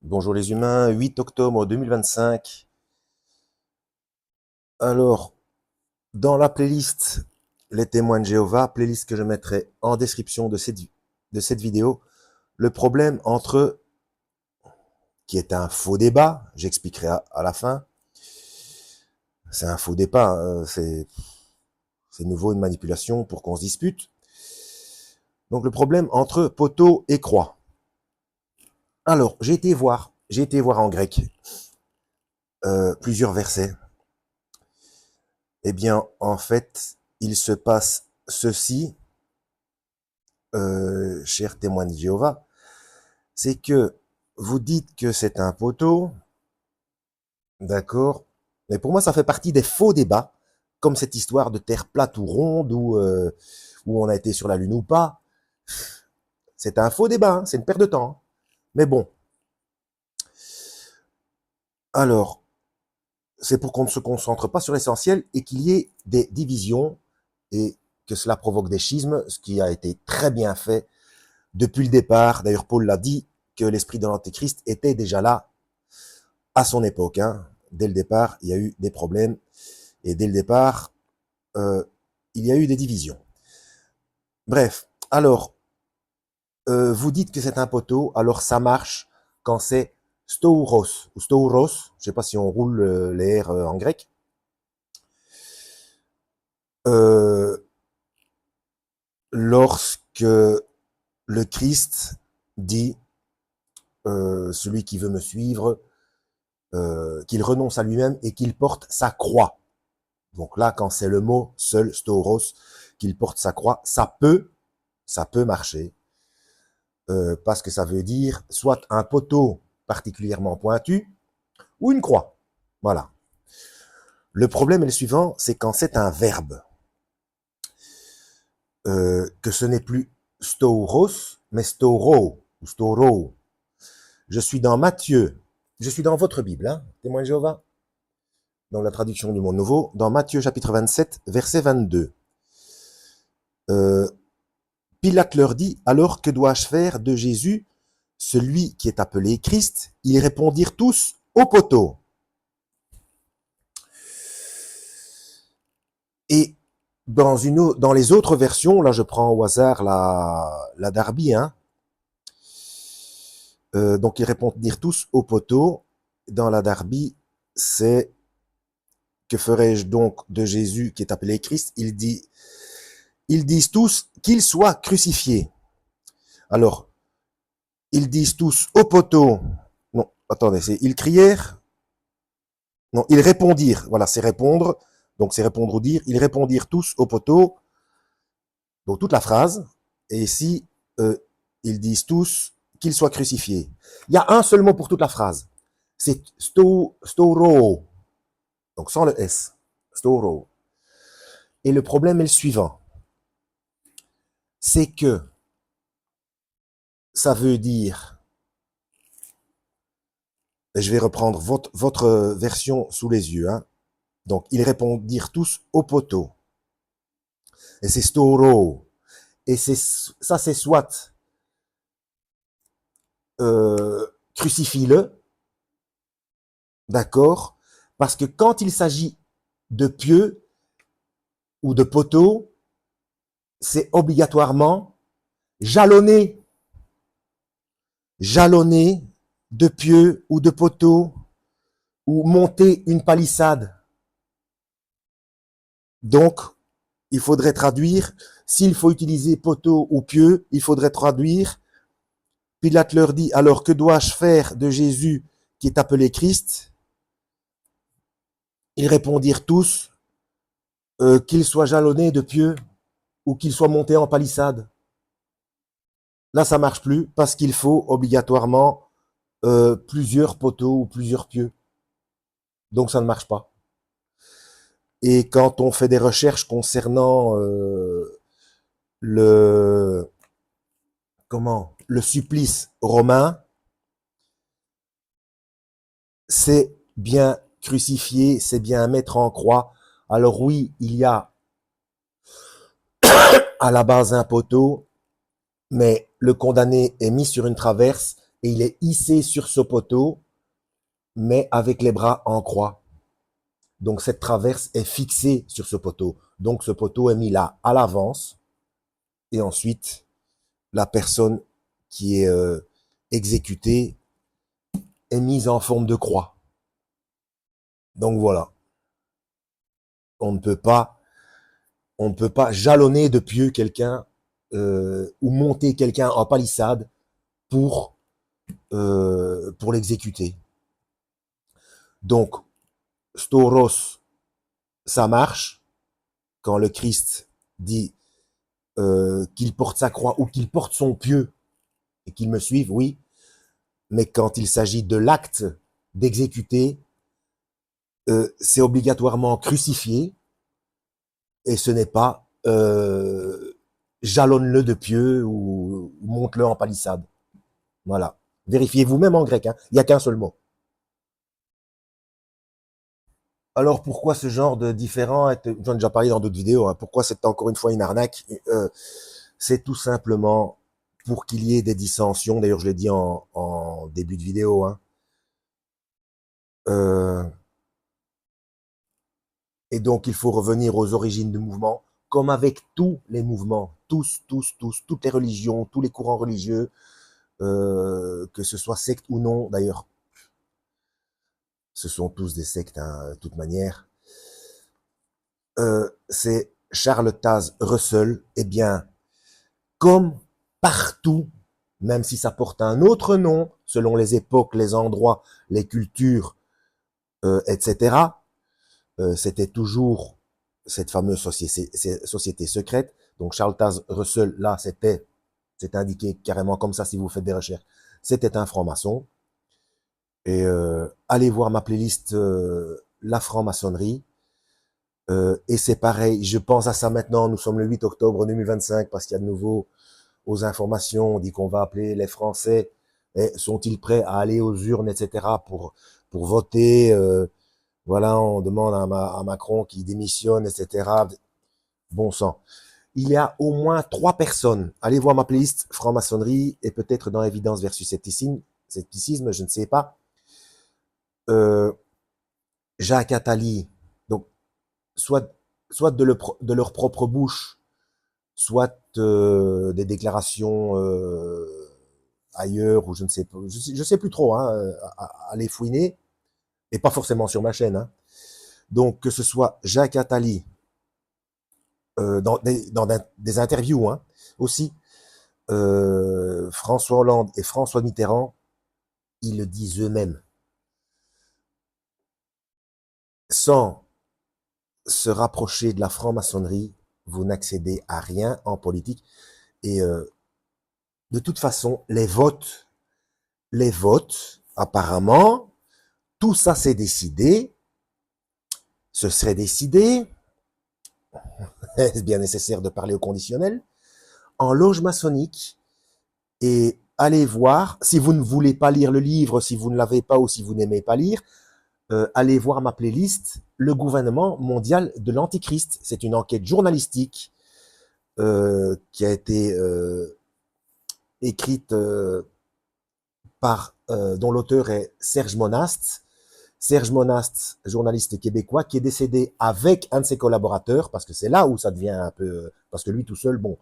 Bonjour les humains, 8 octobre 2025. Alors, dans la playlist Les témoins de Jéhovah, playlist que je mettrai en description de cette vidéo, le problème entre, qui est un faux débat, j'expliquerai à la fin, c'est un faux débat, c'est nouveau une manipulation pour qu'on se dispute. Donc le problème entre poteau et croix. Alors, j'ai été voir en grec plusieurs versets. Eh bien, en fait, il se passe ceci, chers témoins de Jéhovah, c'est que vous dites que c'est un poteau, d'accord, mais pour moi, ça fait partie des faux débats, comme cette histoire de terre plate ou ronde, où on a été sur la Lune ou pas. C'est un faux débat, hein, c'est une perte de temps. Hein. Mais bon, alors, c'est pour qu'on ne se concentre pas sur l'essentiel et qu'il y ait des divisions et que cela provoque des schismes, ce qui a été très bien fait depuis le départ. D'ailleurs, Paul l'a dit, que l'esprit de l'Antéchrist était déjà là à son époque. Hein. Dès le départ, il y a eu des problèmes et dès le départ, euh, il y a eu des divisions. Bref, alors, vous dites que c'est un poteau, alors ça marche quand c'est stouros ou stouros, je sais pas si on roule les R en grec. Euh, Lorsque le Christ dit celui qui veut me suivre, qu'il renonce à lui-même et qu'il porte sa croix. Donc là, quand c'est le mot seul, stauros, qu'il porte sa croix, ça peut marcher, parce que ça veut dire soit un poteau particulièrement pointu, ou une croix. Voilà. Le problème est le suivant, c'est quand c'est un verbe, que ce n'est plus stauros, mais stauro, ou stauro. Je suis dans Matthieu, je suis dans votre Bible, hein, témoin de Jéhovah, dans la traduction du Monde Nouveau, dans Matthieu chapitre 27, verset 22. Pilate leur dit, alors que dois-je faire de Jésus, celui qui est appelé Christ? Ils répondirent tous au poteau. Et dans les autres versions, là je prends au hasard la Darby, hein, donc ils répondirent tous au poteau. Dans la Darby, c'est que ferai-je donc de Jésus qui est appelé Christ? Ils disent tous qu'il soit crucifié. Alors, ils disent tous au poteau. Non, attendez, ils crièrent. Non, ils répondirent. Voilà, c'est répondre. Donc c'est répondre ou dire. Ils répondirent tous au poteau. Donc toute la phrase. Et ici, euh, ils disent tous qu'il soit crucifié. Il y a un seul mot pour toute la phrase. C'est storo. Donc sans le S. Storo. Et le problème est le suivant. C'est que ça veut dire, je vais reprendre votre version sous les yeux, hein. Donc, ils répondirent tous au poteau. Et c'est storo. Et ça, c'est soit crucifie-le, d'accord? Parce que quand il s'agit de pieux ou de poteau, c'est obligatoirement jalonné. Jalonné de pieux ou de poteau ou monter une palissade. Donc, il faudrait traduire, s'il faut utiliser poteau ou pieux, il faudrait traduire. Pilate leur dit, alors que dois-je faire de Jésus qui est appelé Christ? Ils répondirent tous, qu'il soit jalonné de pieux ou qu'il soit monté en palissade. Là, ça marche plus parce qu'il faut obligatoirement plusieurs poteaux ou plusieurs pieux. Donc, ça ne marche pas. Et quand on fait des recherches concernant le le supplice romain, c'est bien crucifié, c'est bien mettre en croix. Alors oui, il y a à la base un poteau, mais le condamné est mis sur une traverse et il est hissé sur ce poteau, mais avec les bras en croix. Donc cette traverse est fixée sur ce poteau. Donc ce poteau est mis là à l'avance, et ensuite la personne qui est exécutée est mise en forme de croix. Donc voilà, on ne peut pas, on ne peut pas jalonner de pieux quelqu'un ou monter quelqu'un en palissade pour l'exécuter. Donc Stauros, ça marche quand le Christ dit qu'il porte sa croix ou qu'il porte son pieu et qu'il me suive, oui. Mais quand il s'agit de l'acte d'exécuter, c'est obligatoirement crucifié et ce n'est pas jalonne-le de pieux ou monte-le en palissade. Voilà. Vérifiez vous-même en grec, hein. Il n'y a qu'un seul mot. Alors pourquoi ce genre de différent, j'en ai déjà parlé dans d'autres vidéos, hein, pourquoi c'est encore une fois une arnaque, c'est tout simplement pour qu'il y ait des dissensions, d'ailleurs je l'ai dit en début de vidéo, hein. Et donc il faut revenir aux origines du mouvement, comme avec tous les mouvements, toutes les religions, tous les courants religieux, que ce soit secte ou non, d'ailleurs, ce sont tous des sectes, hein, de toute manière. C'est Charles Taze Russell, eh bien, comme partout, même si ça porte un autre nom, selon les époques, les endroits, les cultures, etc., c'était toujours cette fameuse société secrète. Donc Charles Taze Russell, là, c'est indiqué carrément comme ça si vous faites des recherches. C'était un franc-maçon. Et allez voir ma playlist La franc-maçonnerie. Et c'est pareil, je pense à ça maintenant, nous sommes le 8 octobre 2025, parce qu'il y a de nouveau aux informations, on dit qu'on va appeler les Français, et sont-ils prêts à aller aux urnes, etc., pour voter, voilà, on demande à Macron qui démissionne, etc. Bon sang. Il y a au moins 3 personnes. Allez voir ma playlist franc-maçonnerie et peut-être dans évidence versus scepticisme, je ne sais pas. Jacques Attali, donc soit de leur propre bouche, soit des déclarations ailleurs ou je ne sais pas, je sais plus trop, hein, à les fouiner et pas forcément sur ma chaîne, hein. Donc que ce soit Jacques Attali dans des interviews, hein, aussi François Hollande et François Mitterrand, ils le disent eux-mêmes. Sans se rapprocher de la franc-maçonnerie, vous n'accédez à rien en politique. Et de toute façon, les votes, apparemment, tout ça c'est décidé. Ce serait décidé, est-ce bien nécessaire de parler au conditionnel, en loge maçonnique. Et allez voir, si vous ne voulez pas lire le livre, si vous ne l'avez pas ou si vous n'aimez pas lire, allez voir ma playlist « Le gouvernement mondial de l'Antichrist ». C'est une enquête journalistique qui a été écrite dont l'auteur est Serge Monast. Serge Monast, journaliste québécois, qui est décédé avec un de ses collaborateurs, parce que c'est là où ça devient un peu... Parce que lui tout seul, bon,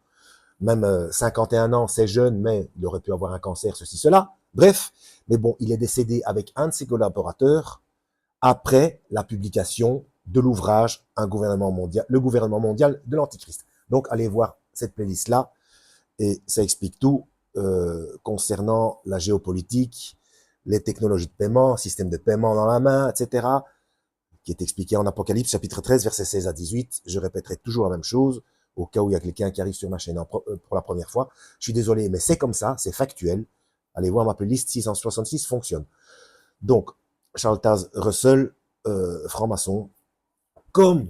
même 51 ans, c'est jeune, mais il aurait pu avoir un cancer, ceci, cela. Bref, mais bon, il est décédé avec un de ses collaborateurs après la publication de l'ouvrage Le gouvernement mondial de l'Antichrist. Donc, allez voir cette playlist-là, et ça explique tout concernant la géopolitique, les technologies de paiement, système de paiement dans la main, etc., qui est expliqué en Apocalypse, chapitre 13, versets 16 à 18. Je répéterai toujours la même chose, au cas où il y a quelqu'un qui arrive sur ma chaîne pour la première fois. Je suis désolé, mais c'est comme ça, c'est factuel. Allez voir ma playlist 666 fonctionne. Donc, Charles Taze Russell, franc-maçon, comme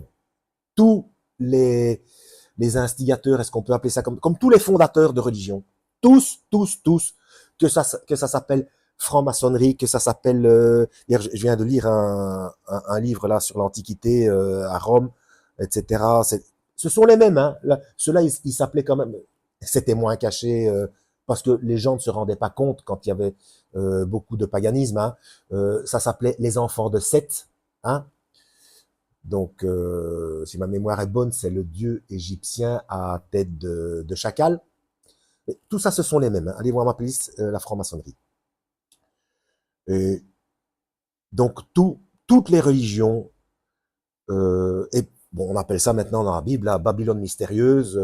tous les instigateurs, est-ce qu'on peut appeler ça comme tous les fondateurs de religion, tous, que ça s'appelle franc-maçonnerie, que ça s'appelle... je viens de lire un livre là sur l'Antiquité à Rome, etc. Ce sont les mêmes, hein. Ceux-là, ils s'appelaient quand même... C'était moins caché parce que les gens ne se rendaient pas compte quand il y avait beaucoup de paganisme. Hein. Ça s'appelait les enfants de Seth. Hein. Donc, si ma mémoire est bonne, c'est le dieu égyptien à tête de chacal. Et tout ça, ce sont les mêmes. Hein. Allez voir ma playlist, la franc-maçonnerie. Et donc, toutes les religions, et bon, on appelle ça maintenant dans la Bible, la Babylone mystérieuse,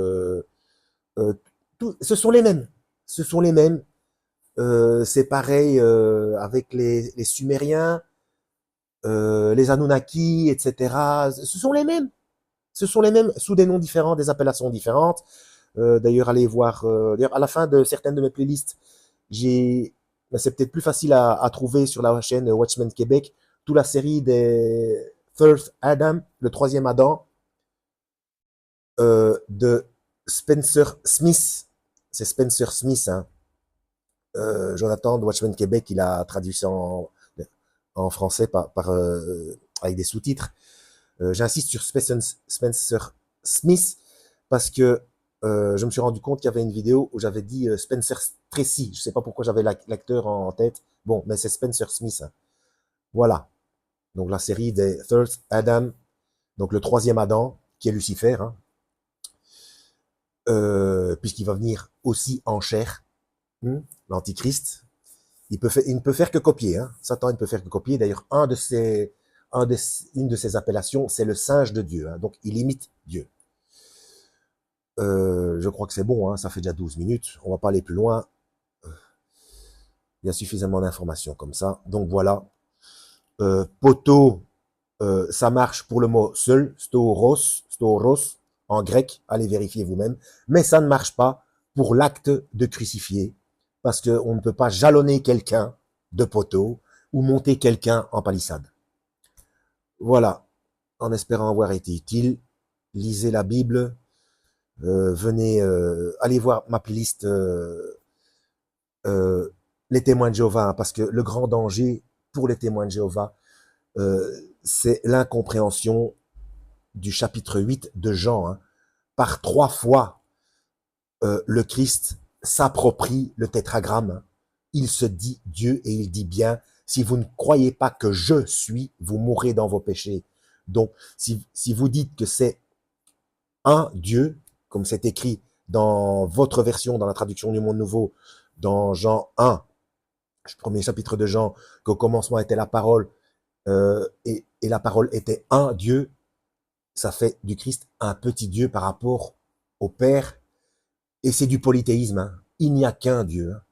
ce sont les mêmes. Ce sont les mêmes. C'est pareil avec les Sumériens, les Anunnaki, etc. Ce sont les mêmes. Ce sont les mêmes sous des noms différents, des appellations différentes. D'ailleurs, allez voir. D'ailleurs, à la fin de certaines de mes playlists, c'est peut-être plus facile à trouver sur la chaîne Watchmen Québec, toute la série des Third Adam, le troisième Adam, de Spencer Smith. C'est Spencer Smith, hein. Jonathan de Watchmen Québec, il a traduit ça en français avec des sous-titres. J'insiste sur Spencer Smith parce que je me suis rendu compte qu'il y avait une vidéo où j'avais dit Spencer Tracy. Je sais pas pourquoi j'avais l'acteur en tête. Bon, mais c'est Spencer Smith. Hein. Voilà. Donc la série des Third Adam, donc le troisième Adam, qui est Lucifer, hein, puisqu'il va venir aussi en chair, l'Antichrist. Il ne peut faire que copier. Hein. Satan, il ne peut faire que copier. D'ailleurs, une de ses appellations, c'est le singe de Dieu. Hein. Donc, il imite Dieu. Je crois que c'est bon, hein, ça fait déjà 12 minutes. On va pas aller plus loin. Il y a suffisamment d'informations comme ça. Donc, voilà. Poteau, ça marche pour le mot seul, stauros, en grec. Allez vérifier vous-même. Mais ça ne marche pas pour l'acte de crucifier. Parce qu'on ne peut pas jalonner quelqu'un de poteau ou monter quelqu'un en palissade. Voilà. En espérant avoir été utile, lisez la Bible, venez, allez voir ma playlist les témoins de Jéhovah, hein, parce que le grand danger pour les témoins de Jéhovah, c'est l'incompréhension du chapitre 8 de Jean. Hein. Par 3 fois, le Christ s'approprie le tétragramme. Hein. Il se dit Dieu et il dit bien, si vous ne croyez pas que je suis, vous mourrez dans vos péchés. Donc, si vous dites que c'est un Dieu, comme c'est écrit dans votre version, dans la traduction du Monde Nouveau, dans Jean 1, premier chapitre de Jean, qu'au commencement était la parole, et la parole était un Dieu, ça fait du Christ un petit Dieu par rapport au Père, et c'est du polythéisme. Hein. Il n'y a qu'un Dieu. Hein.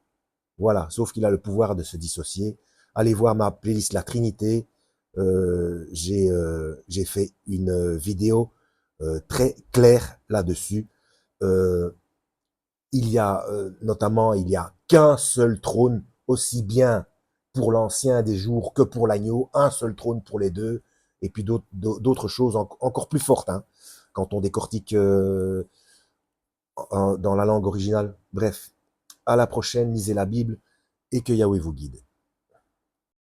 Voilà, sauf qu'il a le pouvoir de se dissocier. Allez voir ma playlist La Trinité. J'ai fait une vidéo très claire là-dessus. Il y a notamment, il y a qu'un seul trône, aussi bien pour l'ancien des jours que pour l'agneau, un seul trône pour les deux, et puis d'autres choses encore plus fortes, hein, quand on décortique dans la langue originale. Bref, à la prochaine, lisez la Bible et que Yahweh vous guide.